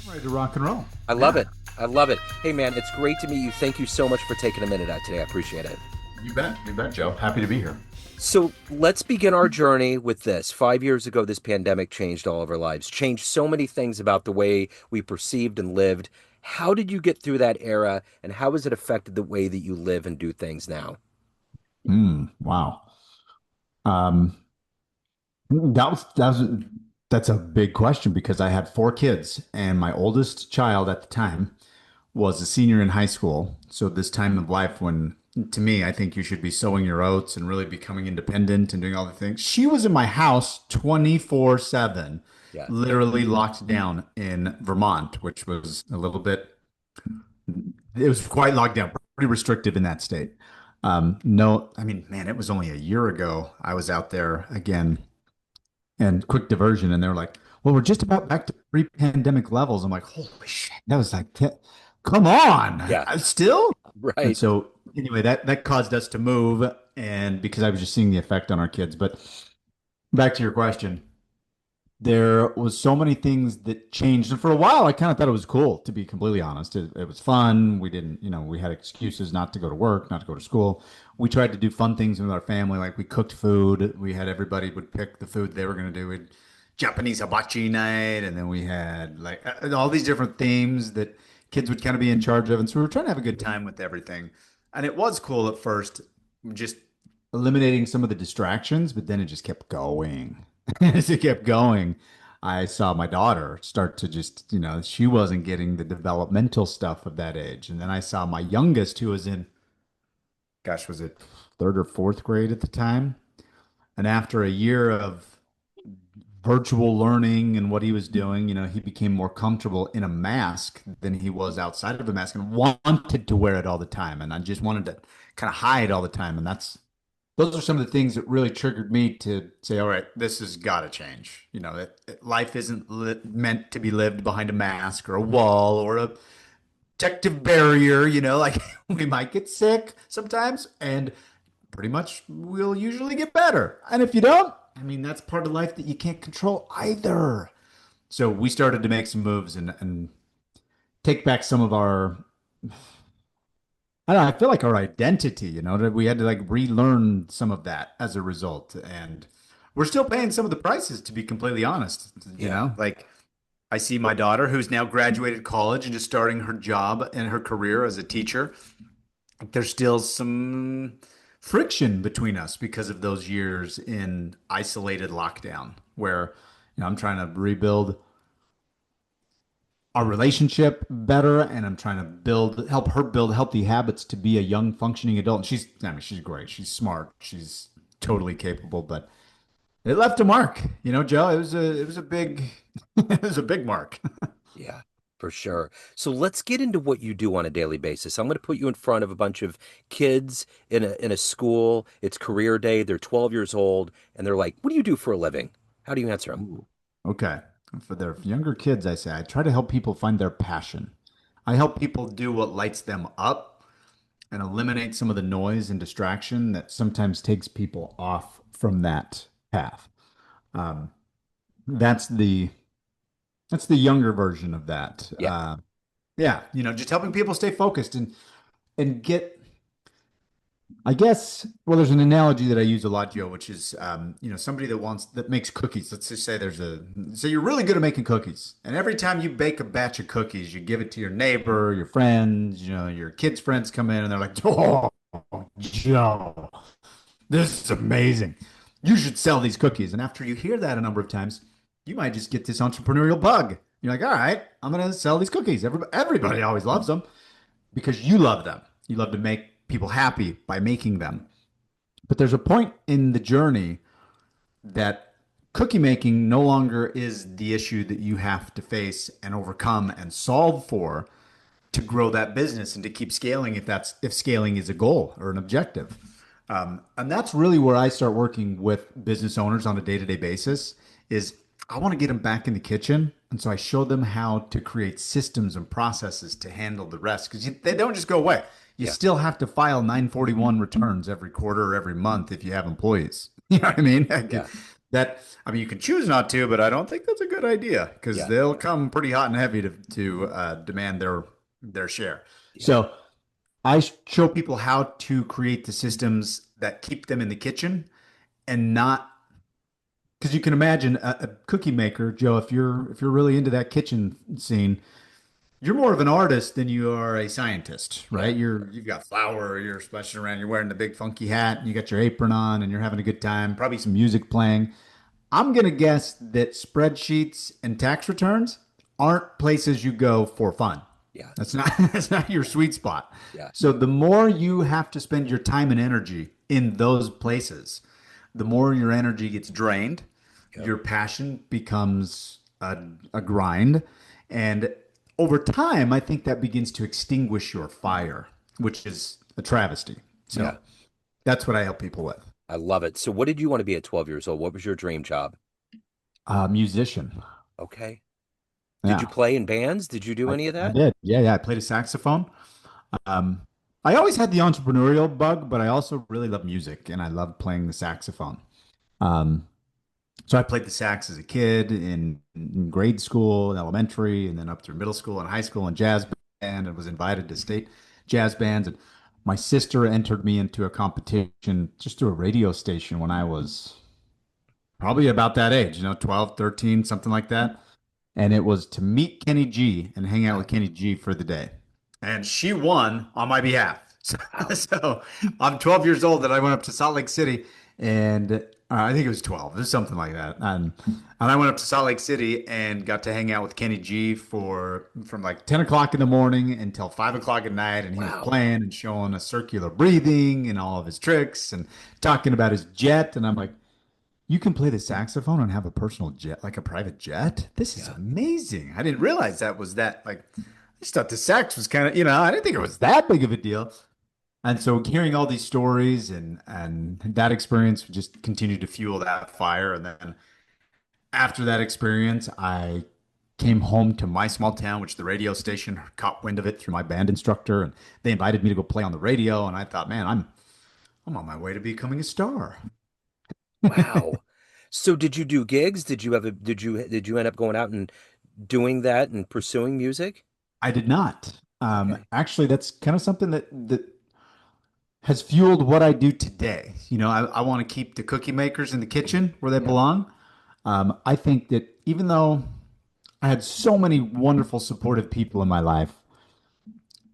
Ready to rock and roll. I love Yeah, it. I love it. Hey, man, it's great to meet you. Thank you so much for taking a minute out today. I appreciate it. you bet. You bet, Joe. Happy to be here. So let's begin our journey with this. 5 years ago, this pandemic changed all of our lives, changed so many things about the way we perceived and lived. How did you get through that era, and how has it affected the way that you live and do things now? Wow. Um, that's a big question because I had four kids, and my oldest child at the time was a senior in high school. So this time of life when, to me, I think you should be sowing your oats and really becoming independent and doing all the things. She was in my house 24/7, Yeah. literally locked down in Vermont, which was a little bit, it was quite locked down, pretty restrictive in that state. No, I mean, man, it was only a year ago I was out there again. And quick diversion, and they're like, "Well, we're just about back to pre-pandemic levels." I'm like, "Holy shit!" That was like, "Come on, Yeah. still." And Right. so, anyway, that caused us to move, and because I was just seeing the effect on our kids. But back to your question, there was so many things that changed, and for a while, I kind of thought it was cool. To be completely honest, it was fun. We didn't, we had excuses not to go to work, not to go to school. We tried to do fun things with our family, like we cooked food. We had everybody would pick the food they were going to do. We'd Japanese hibachi night, and then we had like all these different themes that kids would kind of be in charge of, and so we were trying to have a good time with everything. And it was cool at first, just eliminating some of the distractions, but then it just kept going. As it kept going, I saw my daughter start to just, she wasn't getting the developmental stuff of that age. And then I saw my youngest, who was in, gosh, was it third or fourth grade at the time? And after a year of virtual learning and what he was doing, he became more comfortable in a mask than he was outside of a mask and wanted to wear it all the time. And I just wanted to kind of hide all the time. And those are some of the things that really triggered me to say, all right, this has got to change. Life isn't meant to be lived behind a mask or a wall or a protective barrier. Like we might get sick sometimes, and pretty much we'll usually get better. And if you don't, I mean, that's part of life that you can't control either. So we started to make some moves and take back some of our, I don't know, I feel like our identity, that we had to like relearn some of that as a result. And we're still paying some of the prices, to be completely honest. Yeah. Like I see my daughter who's now graduated college and just starting her job and her career as a teacher. There's still some friction between us because of those years in isolated lockdown where, I'm trying to rebuild our relationship better, and I'm trying to help her build healthy habits to be a young functioning adult. And she's great. She's smart. She's totally capable, but it left a mark, Joe. It was a big, it was a big mark. Yeah, for sure. So let's get into what you do on a daily basis. I'm going to put you in front of a bunch of kids in a school. It's career day. They're 12 years old, and they're like, "What do you do for a living?" How do you answer them? Ooh. Okay. For their younger kids, I say I try to help people find their passion. I help people do what lights them up and eliminate some of the noise and distraction that sometimes takes people off from that path. Um, that's the younger version of that. Yeah. Yeah, just helping people stay focused and get. I guess, well, there's an analogy that I use a lot, Joe, which is, somebody that makes cookies. Let's just say so you're really good at making cookies. And every time you bake a batch of cookies, you give it to your neighbor, your friends, your kids' friends come in and they're like, "Oh, Joe, this is amazing. You should sell these cookies." And after you hear that a number of times, you might just get this entrepreneurial bug. You're like, "All right, I'm going to sell these cookies." Everybody always loves them because you love them. You love to make people happy by making them. But there's a point in the journey that cookie making no longer is the issue that you have to face and overcome and solve for to grow that business and to keep scaling if scaling is a goal or an objective. And that's really where I start working with business owners on a day-to-day basis is I want to get them back in the kitchen. And so I show them how to create systems and processes to handle the rest because they don't just go away. You Yeah. still have to file 941 returns every quarter or every month if you have employees. You know what I mean? Yeah. That, I mean, you can choose not to, but I don't think that's a good idea because Yeah. they'll come pretty hot and heavy to demand their share. Yeah. So show people how to create the systems that keep them in the kitchen and not because you can imagine a cookie maker, Joe, if you're really into that kitchen scene, you're more of an artist than you are a scientist, Yeah. right? You've got flour, you're splashing around, you're wearing the big funky hat, and you got your apron on, and you're having a good time, probably some music playing. I'm gonna guess that spreadsheets and tax returns aren't places you go for fun. Yeah. That's not that's not your sweet spot. Yeah. So the more you have to spend your time and energy in those places, the more your energy gets drained, Yep. your passion becomes a grind, and over time, I think that begins to extinguish your fire, which is a travesty. So Yeah. that's what I help people with. I love it. So what did you want to be at 12 years old? What was your dream job? Musician. Okay. Did you Yeah, play in bands? Did you do any of I that? did. Yeah, yeah. I played a saxophone. Um, I always had the entrepreneurial bug, but I also really love music and I love playing the saxophone. Um, so I played the sax as a kid in grade school, and elementary, and then up through middle school and high school and jazz band and was invited to state jazz bands. And my sister entered me into a competition just through a radio station when I was probably about that age, 12, 13, something like that. And it was to meet Kenny G and hang out with Wow. Kenny G for the day. And she won on my behalf. So, Wow. so I'm 12 years old and I went up to Salt Lake City and I think it was 12, it was something like that. And I went up to Salt Lake City and got to hang out with Kenny G for from like 10 o'clock in the morning until 5 o'clock at night. And he was Wow. playing and showing us circular breathing and all of his tricks and talking about his jet. And I'm like, you can play the saxophone and have a personal jet, like a private jet? This is Yeah. amazing. I didn't realize that was that, like, I just thought the sax was kind of, I didn't think it was that big of a deal. And so hearing all these stories and that experience just continued to fuel that fire. And then after that experience, I came home to my small town, which the radio station caught wind of it through my band instructor, and they invited me to go play on the radio. And I thought, man, I'm on my way to becoming a star. Wow. So did you do gigs? Did you end up going out and doing that and pursuing music? I did not. Okay. Actually, that's kind of something that has fueled what I do today. I want to keep the cookie makers in the kitchen where they Yeah. belong. I think that even though I had so many wonderful, supportive people in my life,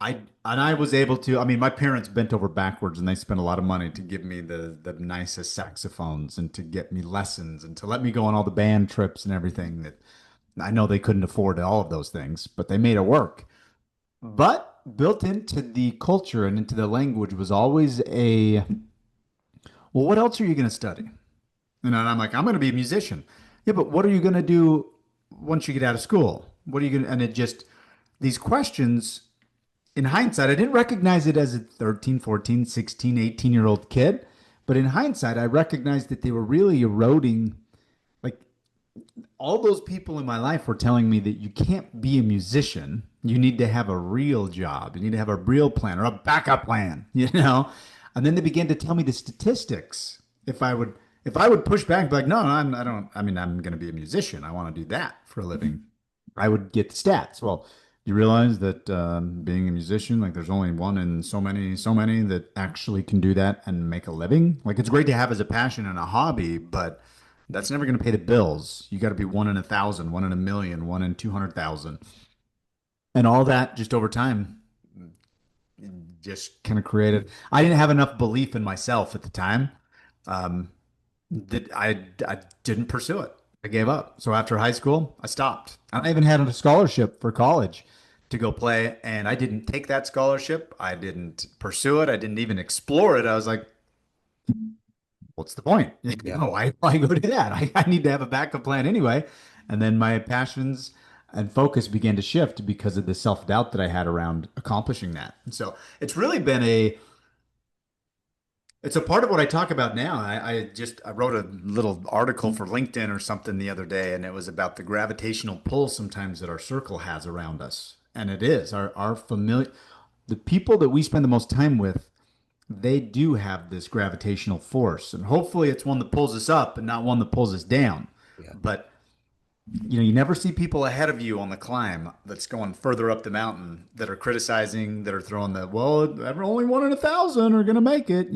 I was able to. I mean, my parents bent over backwards and they spent a lot of money to give me the nicest saxophones and to get me lessons and to let me go on all the band trips and everything that I know they couldn't afford all of those things, but they made it work. But built into the culture and into the language was always well, what else are you going to study? And I'm like, I'm going to be a musician. Yeah, but what are you going to do once you get out of school? What are you going to, and it just, these questions, in hindsight, I didn't recognize it as a 13, 14, 16, 18-year-old kid. But in hindsight, I recognized that they were really eroding, like all those people in my life were telling me that you can't be a musician. You need to have a real job. You need to have a real plan or a backup plan, And then they began to tell me the statistics. If I would push back, be like, no, I don't. I mean, I'm going to be a musician. I want to do that for a living. I would get the stats. Well, you realize that being a musician, like there's only one in so many that actually can do that and make a living. Like it's great to have as a passion and a hobby, but that's never going to pay the bills. You got to be one in 1,000, one in a million, one in 200,000. And all that just over time just kind of created. I didn't have enough belief in myself at the time um, that I didn't pursue it. I gave up. So after high school, I stopped. I even had a scholarship for college to go play, and I didn't take that scholarship. I didn't pursue it. I didn't even explore it. I was like, what's the point? Yeah. Why go do that? I need to have a backup plan anyway. And then my passions and focus began to shift because of the self-doubt that I had around accomplishing that. And so it's really been it's a part of what I talk about now. I wrote a little article for LinkedIn or something the other day, and it was about the gravitational pull sometimes that our circle has around us. And it is our familiar, the people that we spend the most time with they do have this gravitational force. And hopefully it's one that pulls us up and not one that pulls us down. Yeah. But you never see people ahead of you on the climb that's going further up the mountain that are criticizing, that are throwing the, well, only one in 1,000 are going to make it.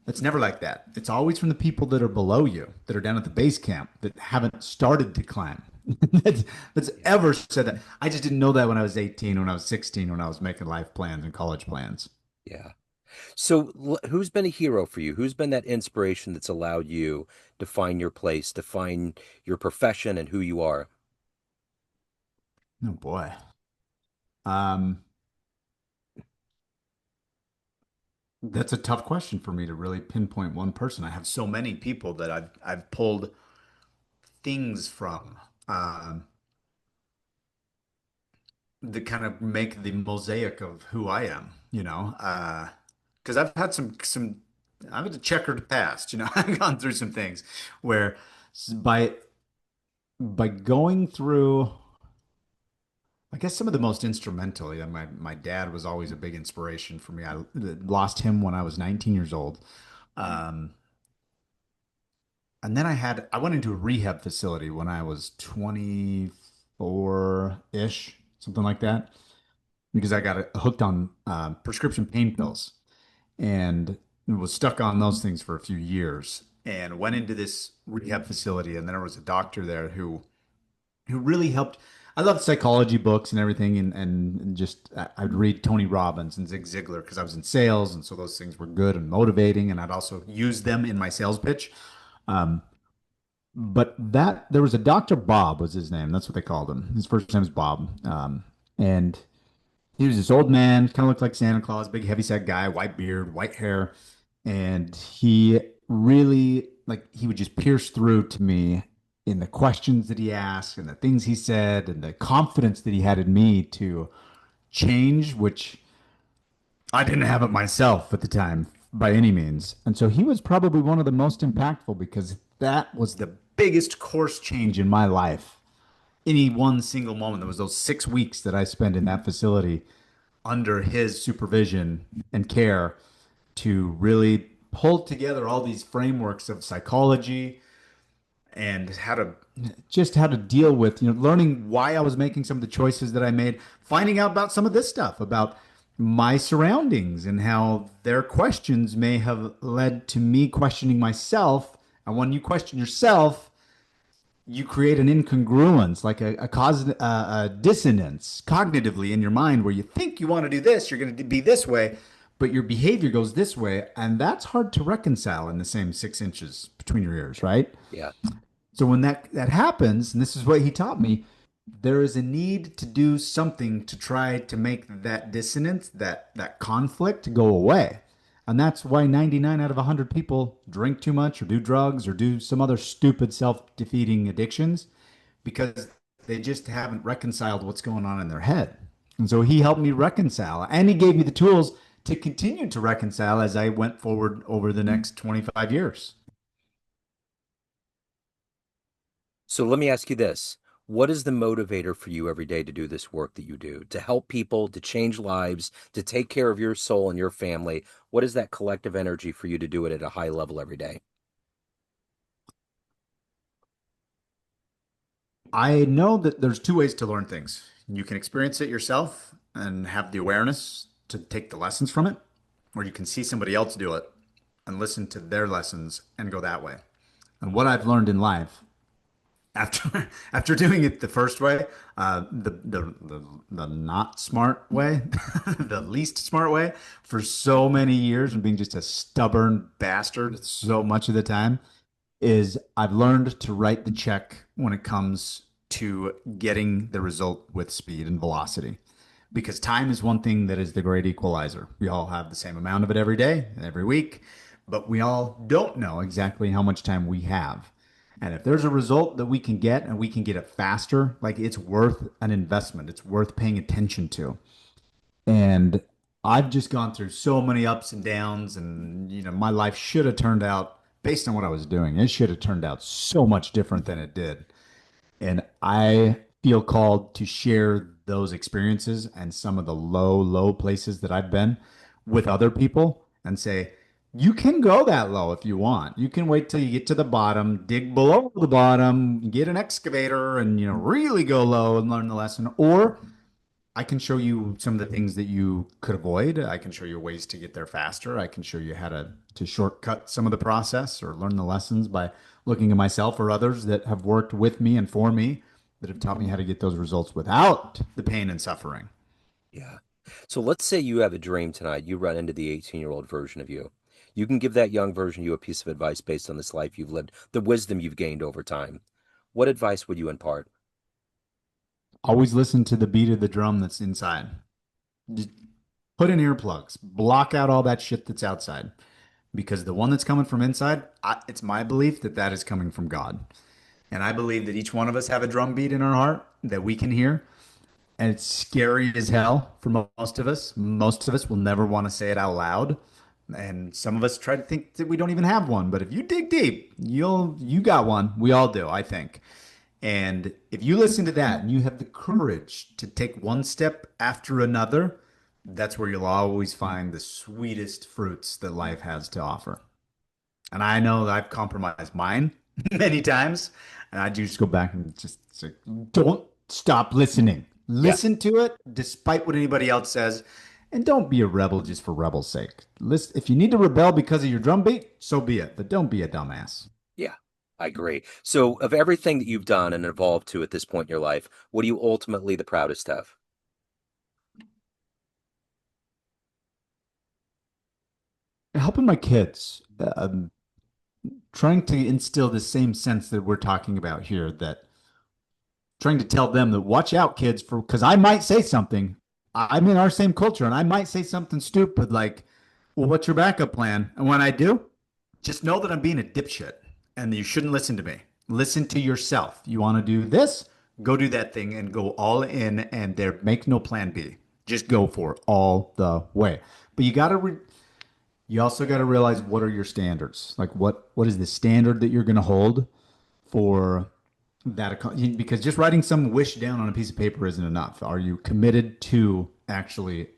It's never like that. It's always from the people that are below you, that are down at the base camp, that haven't started to climb. that's, that's Yeah. ever said that. I just didn't know that when I was 18, when I was 16, when I was making life plans and college plans. Yeah. So, who's been a hero for you? Who's been that inspiration that's allowed you to find your place, to find your profession and who you are? Oh boy. Um, that's a tough question for me to really pinpoint one person. I have so many people that I've pulled things from that kind of make the mosaic of who I am, because I've had I've had a checkered past, I've gone through some things where by going through, I guess some of the most instrumental, my dad was always a big inspiration for me. I lost him when I was 19 years old. Um, and then I went into a rehab facility when I was 24-ish, something like that, because I got hooked on prescription pain pills and was stuck on those things for a few years and went into this rehab facility. And there was a doctor there who really helped. I loved psychology books and everything, and just I'd read Tony Robbins and Zig Ziglar because I was in sales, and so those things were good and motivating, and I'd also use them in my sales pitch. Um, but that there was a Dr. Bob was his name. That's what they called him. His first name is Bob. And he was this old man, kind of looked like Santa Claus, big heavyset guy, white beard, white hair, and he really he would just pierce through to me in the questions that he asked and the things he said and the confidence that he had in me to change, which I didn't have it myself at the time by any means. And so he was probably one of the most impactful because that was the biggest course change in my life. Any one single moment, there was those 6 weeks that I spent in that facility under his supervision and care to really pull together all these frameworks of psychology and how to deal with, learning why I was making some of the choices that I made, finding out about some of this stuff about my surroundings and how their questions may have led to me questioning myself. And when you question yourself, you create an incongruence, like a dissonance cognitively in your mind where you think you want to do this, you're going to be this way, but your behavior goes this way. And that's hard to reconcile in the same 6 inches between your ears, right? Yeah. So when that happens, and this is what he taught me, there is a need to do something to try to make that dissonance, that conflict go away. And that's why 99 out of 100 people drink too much or do drugs or do some other stupid self-defeating addictions because they just haven't reconciled what's going on in their head. And so he helped me reconcile and he gave me the tools to continue to reconcile as I went forward over the next 25 years. So let me ask you this. What is the motivator for you every day to do this work that you do, to help people, to change lives, to take care of your soul and your family? What is that collective energy for you to do it at a high level every day? I know that there's two ways to learn things. You can experience it yourself and have the awareness to take the lessons from it, or you can see somebody else do it and listen to their lessons and go that way. And what I've learned in life after after doing it the first way, the not smart way, the least smart way for so many years and being just a stubborn bastard so much of the time, is I've learned to write the check when it comes to getting the result with speed and velocity. Because time is one thing that is the great equalizer. We all have the same amount of it every day, every week, but we all don't know exactly how much time we have. And if there's a result that we can get and we can get it faster, like it's worth an investment, it's worth paying attention to. And I've just gone through so many ups and downs, and my life should have turned out based on what I was doing. It should have turned out so much different than it did. And I feel called to share those experiences and some of the low, low places that I've been with other people and say, you can go that low if you want. You can wait till you get to the bottom, dig below the bottom, get an excavator and really go low and learn the lesson. Or I can show you some of the things that you could avoid. I can show you ways to get there faster. I can show you how to shortcut some of the process or learn the lessons by looking at myself or others that have worked with me and for me that have taught me how to get those results without the pain and suffering. Yeah. So let's say you have a dream tonight. You run into the 18-year-old version of you. You can give that young version of you a piece of advice based on this life you've lived, the wisdom you've gained over time. What advice would you impart? Always listen to the beat of the drum that's inside. Just put in earplugs, block out all that shit that's outside because the one that's coming from inside, it's my belief that that is coming from God. And I believe that each one of us have a drum beat in our heart that we can hear. And it's scary as hell for most of us. Most of us will never want to say it out loud. And some of us try to think that we don't even have one. But if you dig deep, you got one. We all do, I think. And if you listen to that and you have the courage to take one step after another, that's where you'll always find the sweetest fruits that life has to offer. And I know that I've compromised mine many times. And I do just go back and just say, don't stop listening. Yeah. Listen to it despite what anybody else says. And don't be a rebel just for rebel's sake. Listen, if you need to rebel because of your drum beat, so be it. But don't be a dumbass. Yeah. I agree. So, of everything that you've done and evolved to at this point in your life, what are you ultimately the proudest of? Helping my kids, trying to instill the same sense that we're talking about here, that trying to tell them that watch out, kids, for because I might say something. I'm in our same culture, and I might say something stupid like, "Well, what's your backup plan?" And when I do, just know that I'm being a dipshit, and you shouldn't listen to me. Listen to yourself. You want to do this? Go do that thing and go all in, and there make no plan B. Just go for it all the way. But you also got to realize what are your standards? Like what is the standard that you're going to hold for because just writing some wish down on a piece of paper isn't enough. Are you committed to actually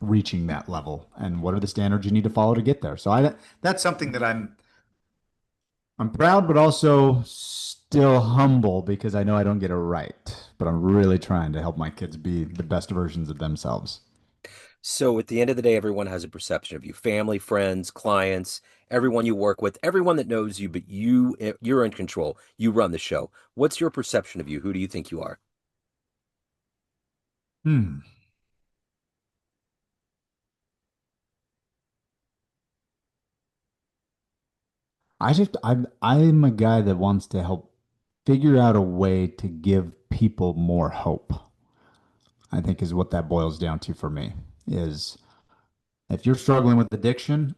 reaching that level? And what are the standards you need to follow to get there? So that's something that I'm proud, but also still humble because I know I don't get it right. But I'm really trying to help my kids be the best versions of themselves. So, at the end of the day, everyone has a perception of you, family, friends, clients, everyone you work with, everyone that knows you, but you're in control. You run the show. What's your perception of you? Who do you think you are? Hmm. I'm a guy that wants to help figure out a way to give people more hope. I think is what that boils down to for me is if you're struggling with addiction,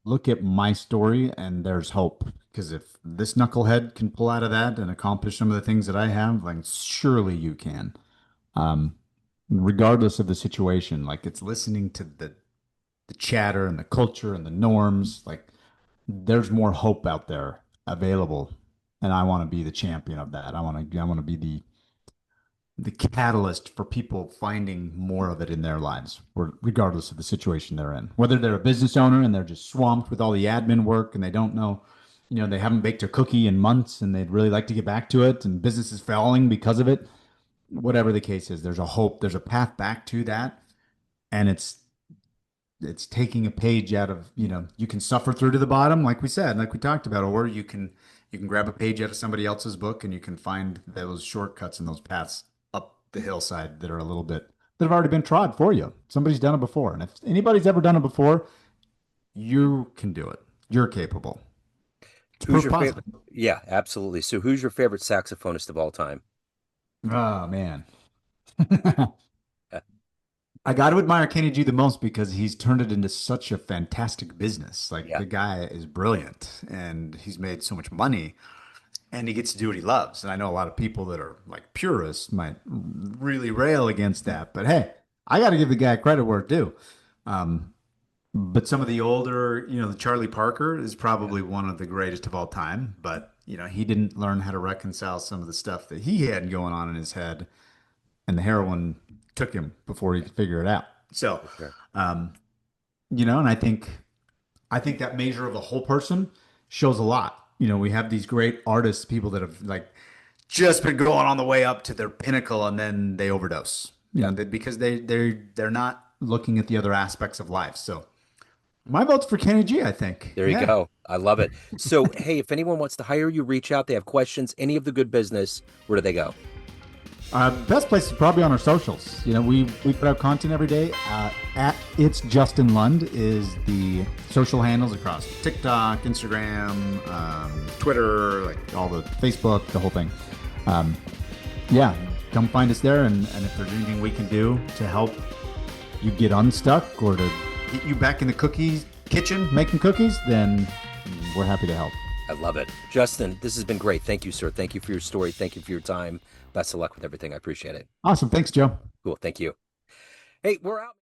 look at my story and there's hope. Because if this knucklehead can pull out of that and accomplish some of the things that I have, like surely you can. Um, Regardless of the situation, like it's listening to the chatter and the culture and the norms, like there's more hope out there available. And I want to be the champion of that. I want to be the catalyst for people finding more of it in their lives, regardless of the situation they're in. Whether they're a business owner and they're just swamped with all the admin work and they don't know, they haven't baked a cookie in months and they'd really like to get back to it and business is failing because of it. Whatever the case is, there's a hope, there's a path back to that. And it's taking a page out of, you can suffer through to the bottom, like we said, like we talked about, or you can grab a page out of somebody else's book and you can find those shortcuts and those paths up the hillside that are a little bit that have already been trod for you. Somebody's done it before. And if anybody's ever done it before, you can do it. You're capable. It's Who's proof your favorite? positive. Yeah, absolutely. So, who's your favorite saxophonist of all time? Oh man. Uh, I got to admire Kenny G the most because he's turned it into such a fantastic business. Like yeah, the guy is brilliant and he's made so much money and he gets to do what he loves. And I know a lot of people that are like purists might really rail against that, but hey, I got to give the guy credit where it's due. But some of the older, the Charlie Parker is yeah, probably one of the greatest of all time, but he didn't learn how to reconcile some of the stuff that he had going on in his head, and the heroin took him before he yeah, could figure it out. So, for sure. And I think that measure of the whole person shows a lot. We have these great artists, people that have like just been going on the way up to their pinnacle and then they overdose. Yeah. Because they're not looking at the other aspects of life. So my vote's for Kenny G, I think. There you Yeah. go. I love it. So, hey, if anyone wants to hire you, reach out. They have questions, any of the good business, where do they go? Best place is probably on our socials. We put out content every day. At It's Justin Lund is the social handles across TikTok, Instagram, Twitter, like all the Facebook, the whole thing. Um, yeah, come find us there, and if there's anything we can do to help you get unstuck or to get you back in the cookies kitchen making cookies, then we're happy to help. I love it. Justin, this has been great. Thank you, sir. Thank you for your story. Thank you for your time. Best of luck with everything. I appreciate it. Awesome. Thanks, Joe. Cool. Thank you. Hey, we're out.